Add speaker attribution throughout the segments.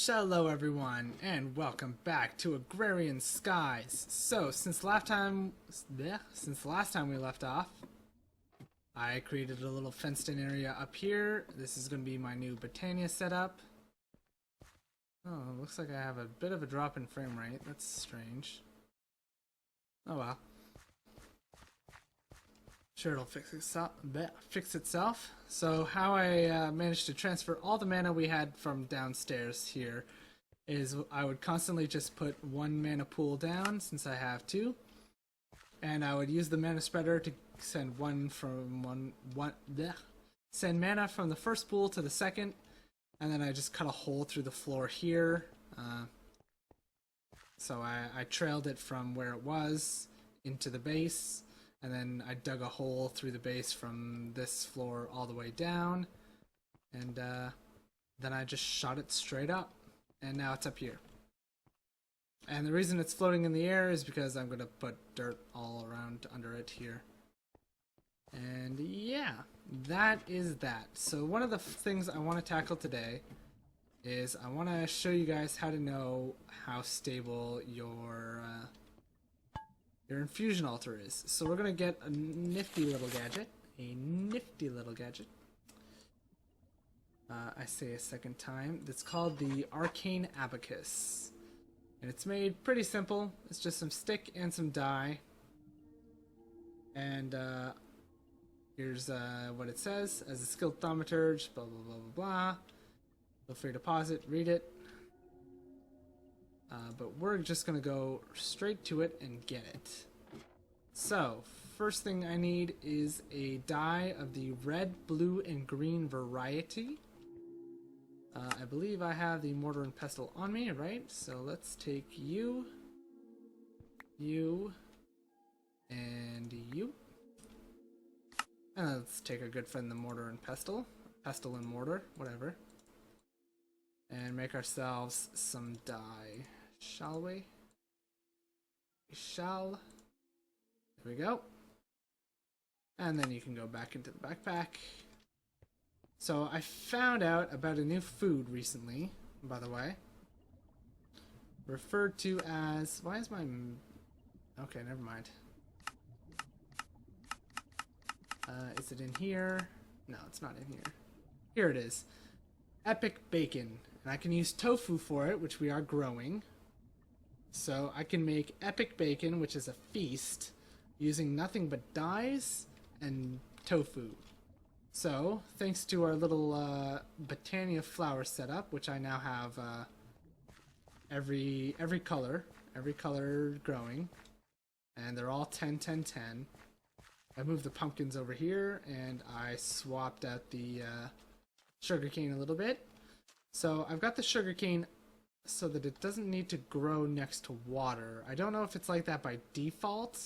Speaker 1: Hello everyone, and welcome back to Agrarian Skies. So, since the last time we left off, I created a little fenced-in area up here. This is going to be my new Botania setup. Oh, looks like I have a bit of a drop in frame rate. That's strange. Oh well. Sure, it'll fix itself. So how I managed to transfer all the mana we had from downstairs here is I would constantly just put one mana pool down, since I have two, and I would use the mana spreader to send send mana from the first pool to the second, and then I just cut a hole through the floor here. So I trailed it from where it was into the base. And then I dug a hole through the base from this floor all the way down. And then I just shot it straight up. And now it's up here. And the reason it's floating in the air is because I'm going to put dirt all around under it here. And yeah, that is that. So one of the things I want to tackle today is I want to show you guys how to know how stable your infusion altar is. So we're gonna get a nifty little gadget. I say a second time. It's called the Arcane Abacus. And it's made pretty simple. It's just some stick and some dye. And here's what it says. As a skilled thaumaturge, blah blah blah blah blah. Feel free to pause it, read it. But we're just going to go straight to it and get it. So, first thing I need is a dye of the red, blue, and green variety. I believe I have the mortar and pestle on me, right? So let's take you, and you. And let's take our good friend the mortar and pestle and mortar, whatever. And make ourselves some dye. Shall we? We shall. There we go. And then you can go back into the backpack. So I found out about a new food recently, by the way. Referred to as... Why is my... Okay, never mind. Is it in here? No, it's not in here. Here it is. Epic bacon. And I can use tofu for it, which we are growing. So I can make epic bacon, which is a feast, using nothing but dyes and tofu. So, thanks to our little Botania flower setup, which I now have every color growing, and they're all 10, 10, 10. I moved the pumpkins over here, and I swapped out the sugarcane a little bit. So I've got the sugarcane so that it doesn't need to grow next to water. I don't know if it's like that by default,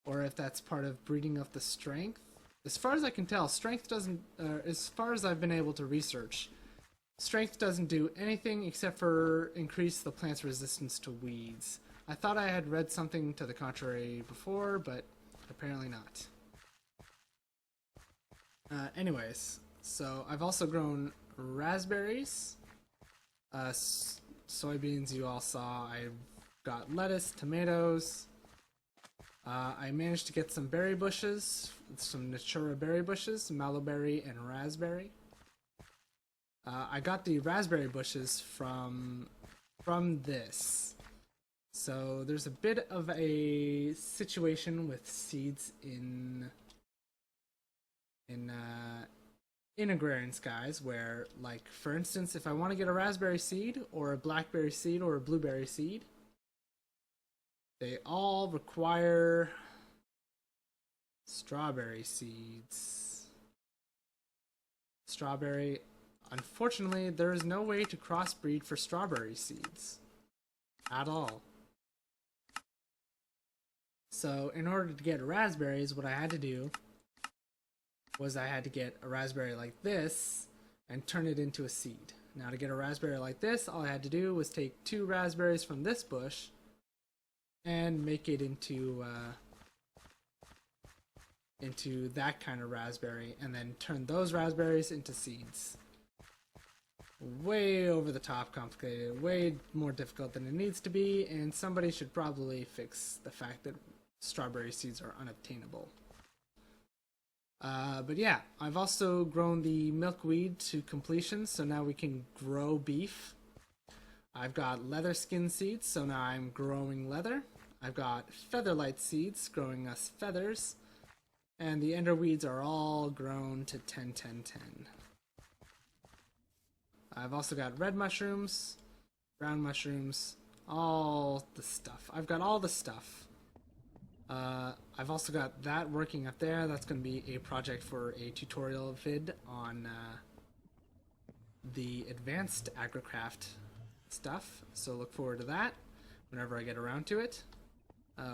Speaker 1: or if that's part of breeding up the strength. As far as I can tell, strength doesn't, as far as I've been able to research, strength doesn't do anything except for increase the plant's resistance to weeds. I thought I had read something to the contrary before, but apparently not. Anyways, so I've also grown raspberries, soybeans you all saw. I've got lettuce, tomatoes. I managed to get some berry bushes, some Natura berry bushes, mallowberry and raspberry. I got the raspberry bushes from this. So there's a bit of a situation with seeds in Agrarian Skies, where, like, for instance, if I want to get a raspberry seed, or a blackberry seed, or a blueberry seed, they all require strawberry seeds. Strawberry, unfortunately, there is no way to crossbreed for strawberry seeds at all. So, in order to get raspberries, what I had to do was I had to get a raspberry like this and turn it into a seed. Now, to get a raspberry like this, all I had to do was take 2 raspberries from this bush and make it into that kind of raspberry, and then turn those raspberries into seeds. way over the top complicated, way more difficult than it needs to be, and somebody should probably fix the fact that strawberry seeds are unobtainable. But yeah, I've also grown the milkweed to completion, so now we can grow beef. I've got leather skin seeds, so now I'm growing leather. I've got featherlight seeds growing us feathers. And the ender weeds are all grown to 10, 10, 10. I've also got red mushrooms, brown mushrooms, all the stuff. I've got all the stuff. I've also got that working up there. That's going to be a project for a tutorial vid on the advanced agricraft stuff. So look forward to that whenever I get around to it.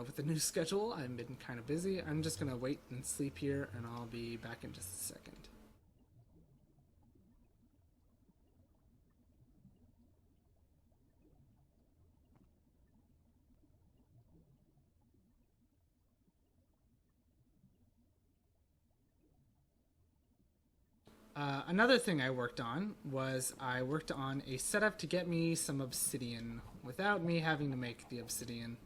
Speaker 1: With the new schedule, I've been kind of busy. I'm just going to wait and sleep here, and I'll be back in just a second. Another thing I worked on was I worked on a setup to get me some obsidian without me having to make the obsidian.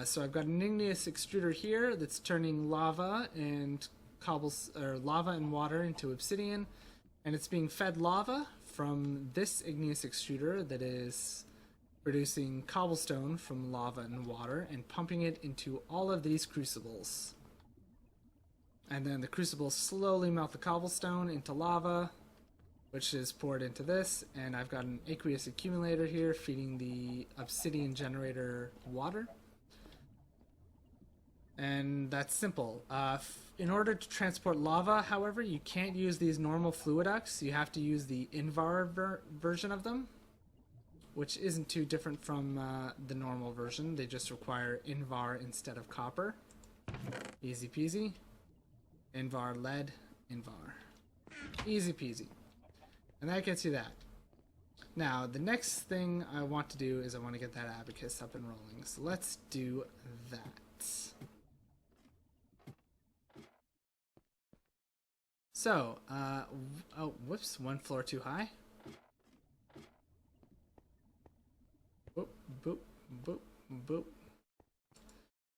Speaker 1: So I've got an igneous extruder here that's turning lava and lava and water into obsidian, and it's being fed lava from this igneous extruder that is producing cobblestone from lava and water and pumping it into all of these crucibles. And then the crucibles slowly melt the cobblestone into lava, which is poured into this, and I've got an aqueous accumulator here feeding the obsidian generator water. And that's simple. In order to transport lava, however, you can't use these normal fluiducts. You have to use the Invar version of them, which isn't too different from the normal version. They just require Invar instead of copper. Easy peasy. Invar lead, Invar. Easy peasy. And that gets you that. Now, the next thing I want to do is I want to get that abacus up and rolling. So let's do that. So, oh, whoops, one floor too high. Boop, boop, boop, boop.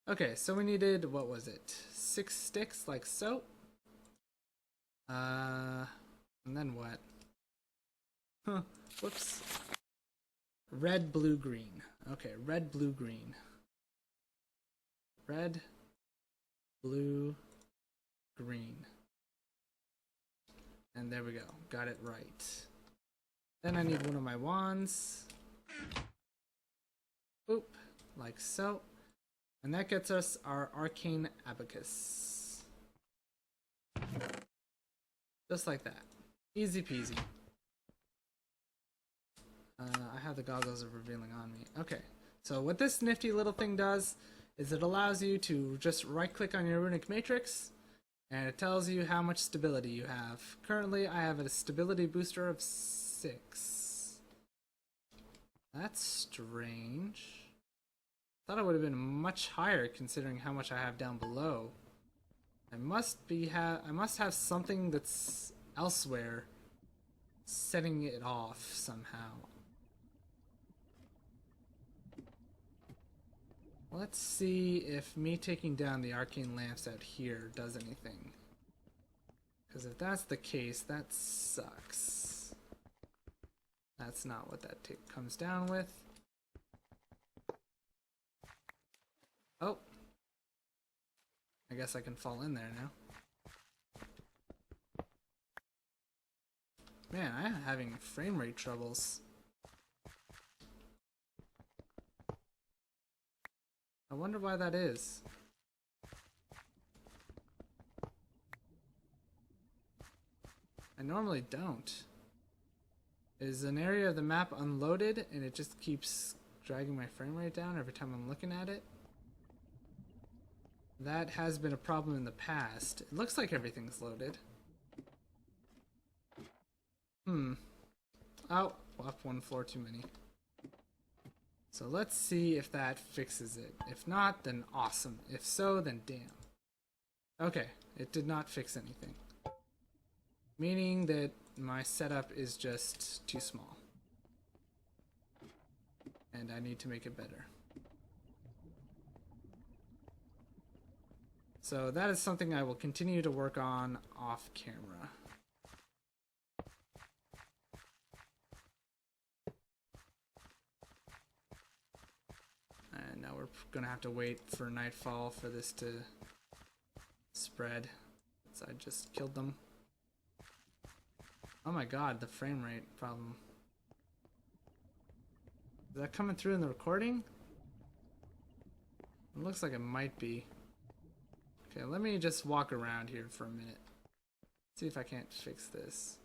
Speaker 1: Okay, so we needed, what was it? 6 sticks, like so. And then what? Huh, whoops. Red, blue, green. Okay, red, blue, green. Red, blue, green. And there we go, got it right. Then I need one of my wands. Boop, like so. And that gets us our arcane abacus. Just like that. Easy peasy. I have the goggles of revealing on me. Okay, so what this nifty little thing does is it allows you to just right click on your runic matrix and it tells you how much stability you have. Currently I have a stability booster of 6. That's strange. Thought it would have been much higher considering how much I have down below. I must have something that's elsewhere setting it off somehow. Let's see if me taking down the arcane lamps out here does anything. Because if that's the case, that sucks. That's not what that comes down with. Oh. I guess I can fall in there now. Man, I'm having frame rate troubles. I wonder why that is. I normally don't. Is an area of the map unloaded and it just keeps dragging my frame rate down every time I'm looking at it? That has been a problem in the past. It looks like everything's loaded. Oh, up one floor too many. So let's see if that fixes it. If not, then awesome. If so, then damn. Okay, it did not fix anything. Meaning that my setup is just too small. And I need to make it better. So that is something I will continue to work on off camera. And now we're gonna have to wait for nightfall for this to spread. So I just killed them. Oh my god, the frame rate problem. Is that coming through in the recording? It looks like it might be. Okay, let me just walk around here for a minute. See if I can't fix this.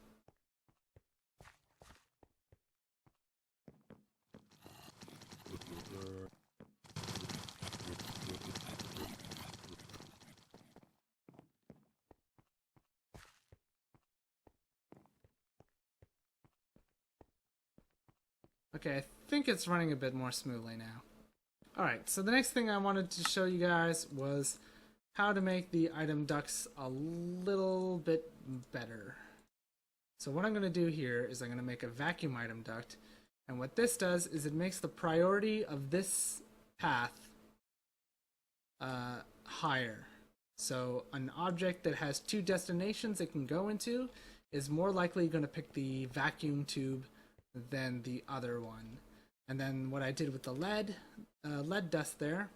Speaker 1: Okay, I think it's running a bit more smoothly now. Alright, so the next thing I wanted to show you guys was how to make the item ducts a little bit better. So what I'm going to do here is I'm going to make a vacuum item duct, and what this does is it makes the priority of this path higher. So an object that has two destinations it can go into is more likely going to pick the vacuum tube than the other one. And then what I did with the lead dust there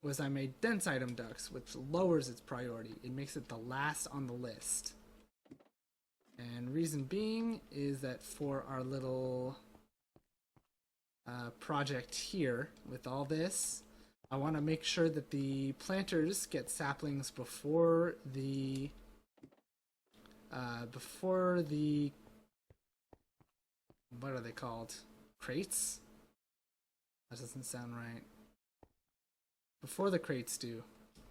Speaker 1: was I made dense item ducts, which lowers its priority. It makes it the last on the list. And reason being is that for our little project here with all this, I want to make sure that the planters get saplings before the what are they called? Crates? That doesn't sound right. Before the crates do.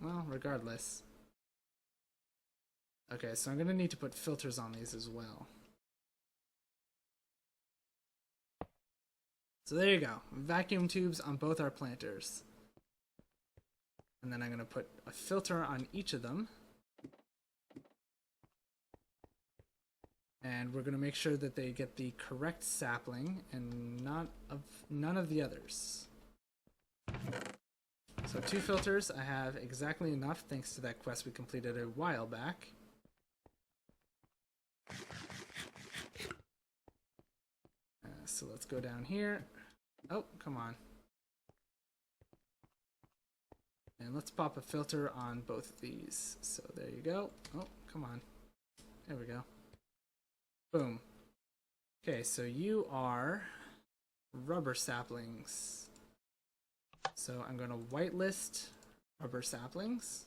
Speaker 1: Well, regardless. Okay, so I'm going to need to put filters on these as well. So there you go. Vacuum tubes on both our planters. And then I'm going to put a filter on each of them. And we're going to make sure that they get the correct sapling and none of the others. So 2 filters, I have exactly enough thanks to that quest we completed a while back. So let's go down here. Oh, come on. And let's pop a filter on both of these. So there you go. Oh, come on. There we go. Boom. Okay, so you are rubber saplings. So I'm going to whitelist rubber saplings.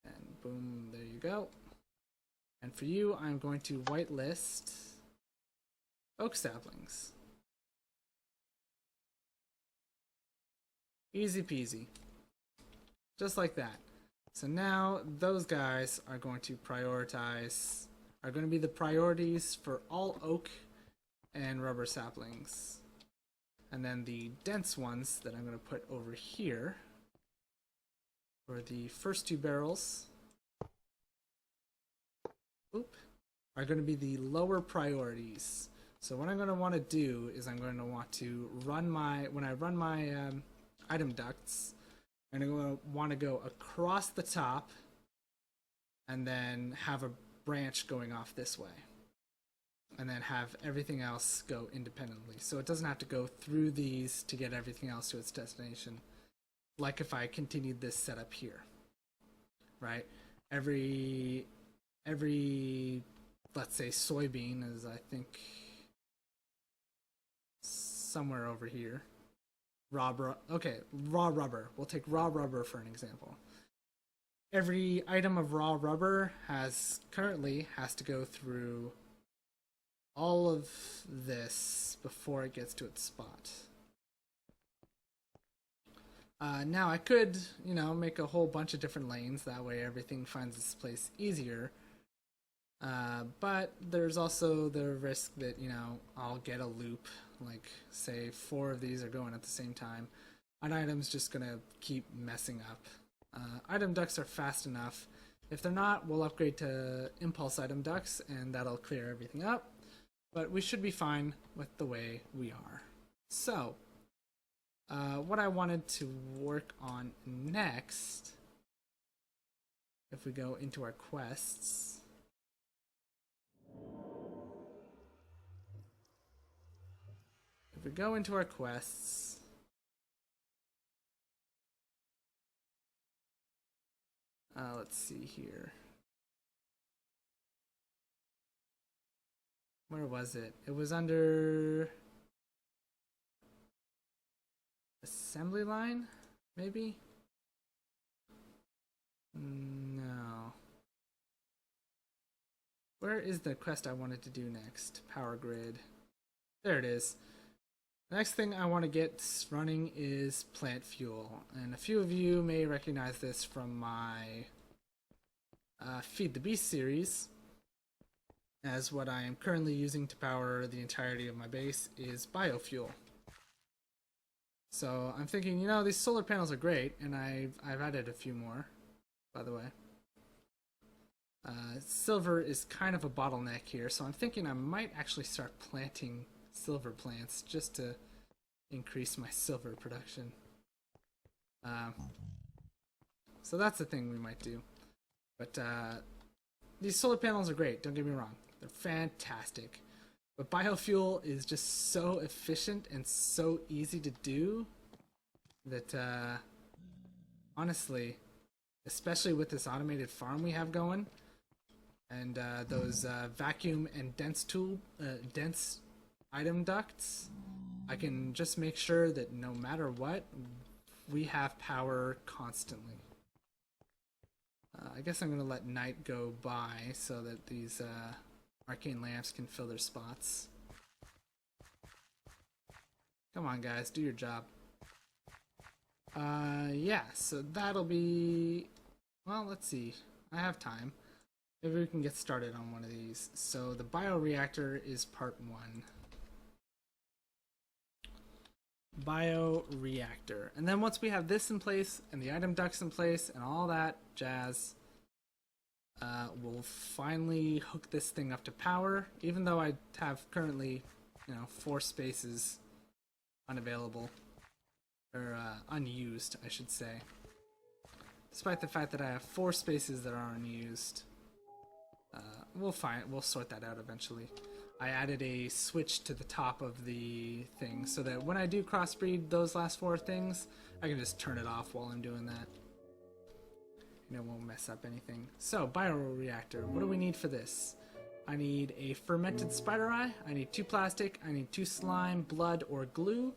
Speaker 1: And boom, there you go. And for you, I'm going to whitelist oak saplings. Easy peasy. Just like that. So now those guys are going to be the priorities for all oak and rubber saplings. And then the dense ones that I'm going to put over here for the first 2 barrels are going to be the lower priorities. So what I'm going to want to do is I'm going to want to run when I run my item ducts, I'm going to want to go across the top and then have a branch going off this way. And then have everything else go independently. So it doesn't have to go through these to get everything else to its destination. Like if I continued this setup here. Right? Every let's say soybean is, I think, somewhere over here. Raw rubber. We'll take raw rubber for an example. Every item of raw rubber currently has to go through all of this before it gets to its spot. Now I could, make a whole bunch of different lanes. That way everything finds its place easier. But there's also the risk that, I'll get a loop. Like, say 4 of these are going at the same time. An item's just gonna keep messing up. Item ducts are fast enough. If they're not, we'll upgrade to impulse item ducts, and that'll clear everything up. But we should be fine with the way we are. So, what I wanted to work on next, if we go into our quests, let's see here. Where was it? It was under assembly line, maybe? No. Where is the quest I wanted to do next? Power grid. There it is. The next thing I want to get running is plant fuel, and a few of you may recognize this from my Feed the Beast series, as what I am currently using to power the entirety of my base is biofuel. So I'm thinking, you know, these solar panels are great, and I've added a few more, by the way. Silver is kind of a bottleneck here, so I'm thinking I might actually start planting silver plants just to increase my silver production. So that's the thing we might do. But these solar panels are great, don't get me wrong. They're fantastic. But biofuel is just so efficient and so easy to do that, honestly, especially with this automated farm we have going, and those vacuum and dense item ducts, I can just make sure that no matter what, we have power constantly. I guess I'm going to let night go by so that these arcane lamps can fill their spots. Come on, guys, do your job. Yeah, so that'll be... Well, let's see. I have time. Maybe we can get started on one of these. So the bioreactor is part 1. Bioreactor. And then once we have this in place, and the item ducts in place, and all that jazz, we'll finally hook this thing up to power, even though I have currently, 4 spaces unavailable. Or unused, I should say. Despite the fact that I have 4 spaces that are unused. We'll sort that out eventually. I added a switch to the top of the thing so that when I do crossbreed those last 4 things, I can just turn it off while I'm doing that. And it won't mess up anything. So, bioreactor, what do we need for this? I need a fermented spider eye, I need 2 plastic, I need 2 slime, blood, or glue.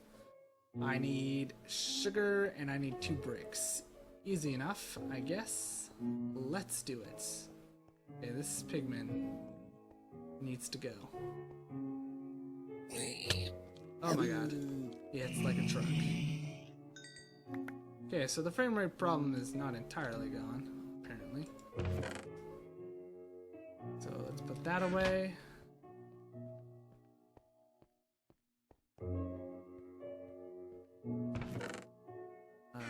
Speaker 1: I need sugar, and I need 2 bricks. Easy enough, I guess. Let's do it. Okay, this pigman needs to go. Oh my god. Yeah, it's like a truck. Okay, so the frame rate problem is not entirely gone, apparently. So let's put that away.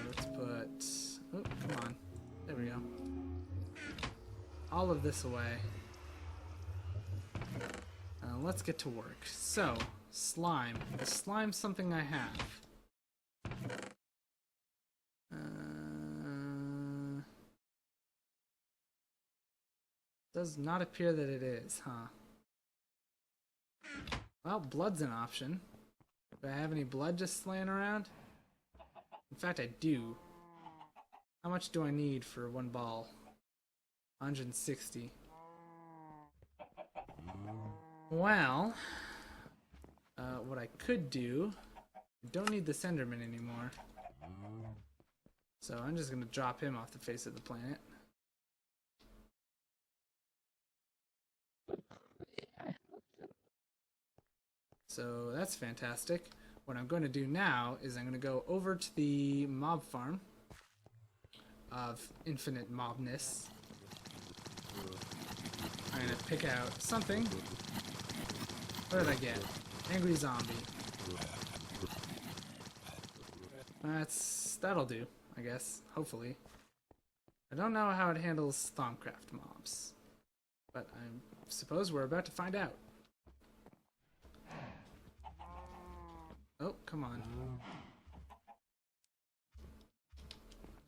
Speaker 1: Let's put... Oh, come on. There we go. All of this away. Let's get to work. So, slime. Is slime something I have? Does not appear that it is, huh? Well, blood's an option. Do I have any blood just laying around? In fact, I do. How much do I need for 1 ball? 160. Well, what I could do, I don't need the Enderman anymore. So I'm just going to drop him off the face of the planet. So that's fantastic. What I'm going to do now is I'm going to go over to the mob farm of infinite mobness. I'm going to pick out something. What did I get? Angry zombie. That'll do, I guess. Hopefully. I don't know how it handles Thaumcraft mobs, but I suppose we're about to find out. Oh, come on.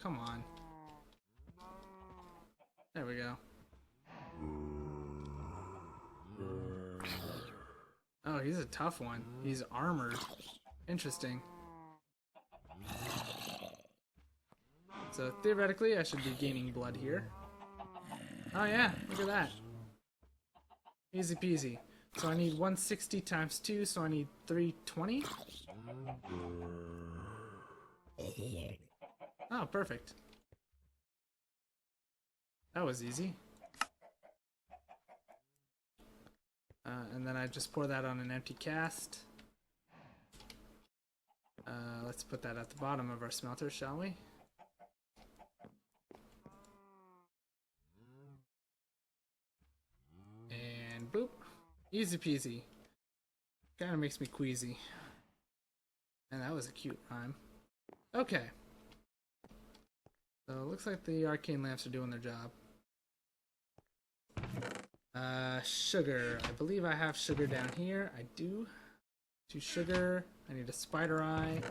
Speaker 1: Come on. There we go. Oh, he's a tough one. He's armored. Interesting. So theoretically, I should be gaining blood here. Oh yeah, look at that. Easy peasy. So I need 160 times 2, so I need 320? Oh, perfect. That was easy. And then I just pour that on an empty cast. Let's put that at the bottom of our smelter, shall we? And boop. Easy peasy. Kinda makes me queasy. And that was a cute rhyme. Okay. So it looks like the arcane lamps are doing their job. Sugar. I believe I have sugar down here. I do. 2 sugar. I need a spider eye.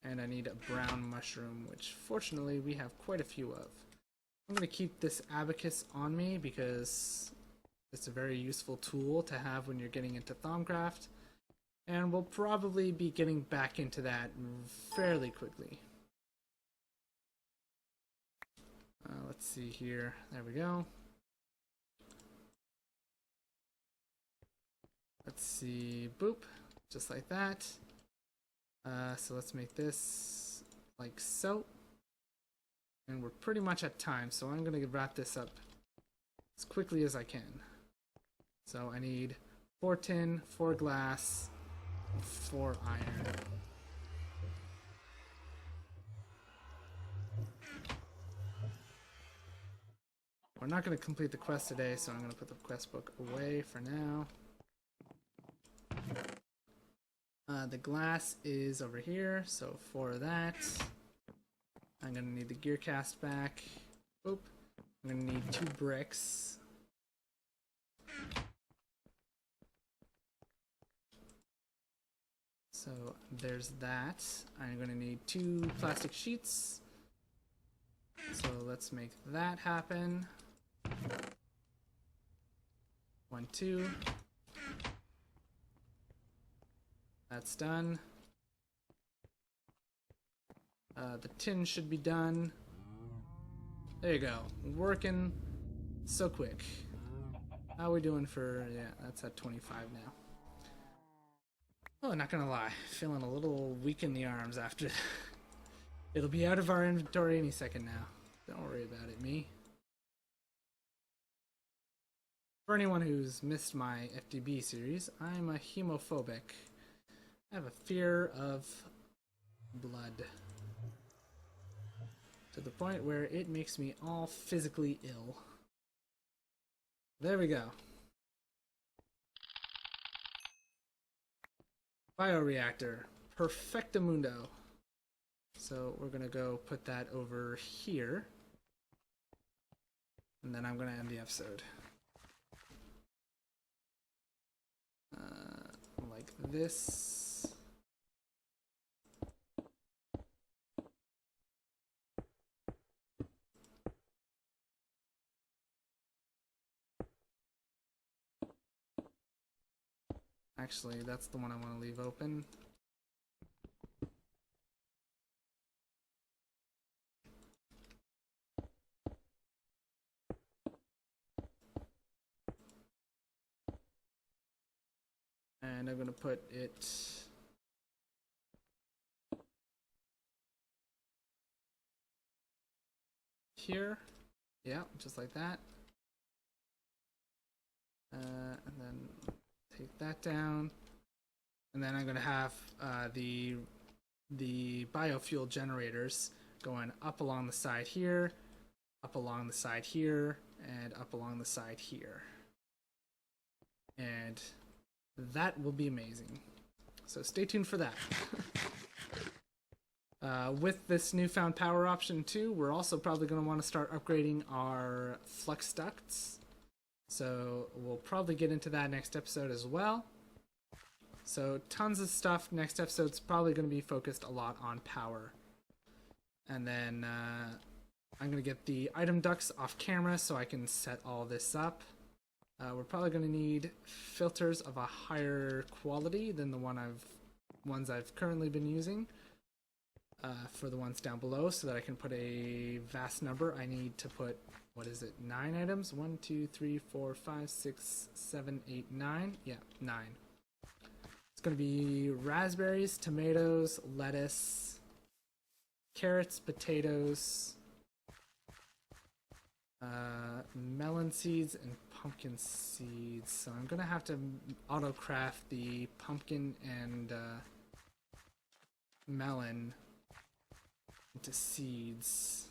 Speaker 1: And I need a brown mushroom, which fortunately we have quite a few of. I'm going to keep this abacus on me because it's a very useful tool to have when you're getting into Thaumcraft. And we'll probably be getting back into that fairly quickly. Let's see here. There we go. Let's see. Boop. Just like that. So let's make this like so. And we're pretty much at time, so I'm going to wrap this up as quickly as I can. So I need 4 tin, 4 glass, 4 iron. We're not going to complete the quest today, so I'm going to put the quest book away for now. The glass is over here, so for that, I'm going to need the gear cast back. Oop. I'm going to need 2 bricks. So there's that. I'm going to need 2 plastic sheets. So let's make that happen. 1, 2. That's done. The tin should be done. There you go. Working so quick. How are we doing for... yeah, that's at 25 now. Oh, not gonna lie. Feeling a little weak in the arms after... It'll be out of our inventory any second now. Don't worry about it, me. For anyone who's missed my FTB series, I'm a hemophobic. I have a fear of blood. To the point where it makes me all physically ill. There we go. Bioreactor. Perfectamundo. So we're gonna go put that over here. And then I'm gonna end the episode. Like this. Actually, that's the one I want to leave open. And I'm going to put it here. Yeah, just like that. And then take that down. And then I'm going to have the biofuel generators going up along the side here, up along the side here, and up along the side here. And that will be amazing. So stay tuned for that. With this newfound power option too, we're also probably going to want to start upgrading our flux ducts. So we'll probably get into that next episode as well. So tons of stuff. Next episode's probably going to be focused a lot on power. And then I'm going to get the item ducts off camera so I can set all this up. We're probably going to need filters of a higher quality than the ones I've currently been using. For the ones down below, so that I can put a vast number. I need to put, what is it, 9 items? 1, 2, 3, 4, 5, 6, 7, 8, 9. Yeah, 9. It's going to be raspberries, tomatoes, lettuce, carrots, potatoes, melon seeds, and pumpkin seeds. So I'm going to have to auto-craft the pumpkin and melon into seeds.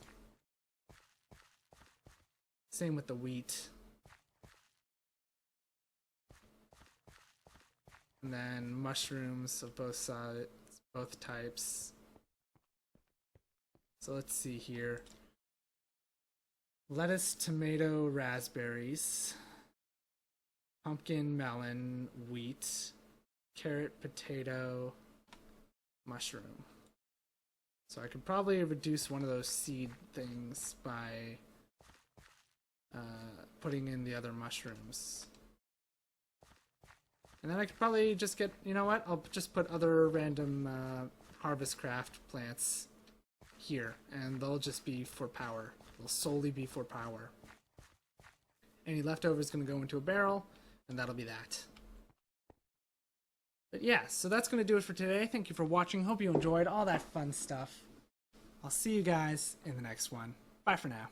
Speaker 1: Same with the wheat. And then mushrooms of both sides, both types. So let's see here. Lettuce, tomato, raspberries, pumpkin, melon, wheat, carrot, potato, mushroom. So I could probably reduce one of those seed things by putting in the other mushrooms. And then I could probably just get, you know what, I'll just put other random harvest craft plants here, and they'll just be for power. They'll solely be for power. Any leftover is going to go into a barrel, and that'll be that. But yeah, so that's going to do it for today. Thank you for watching. Hope you enjoyed all that fun stuff. I'll see you guys in the next one. Bye for now.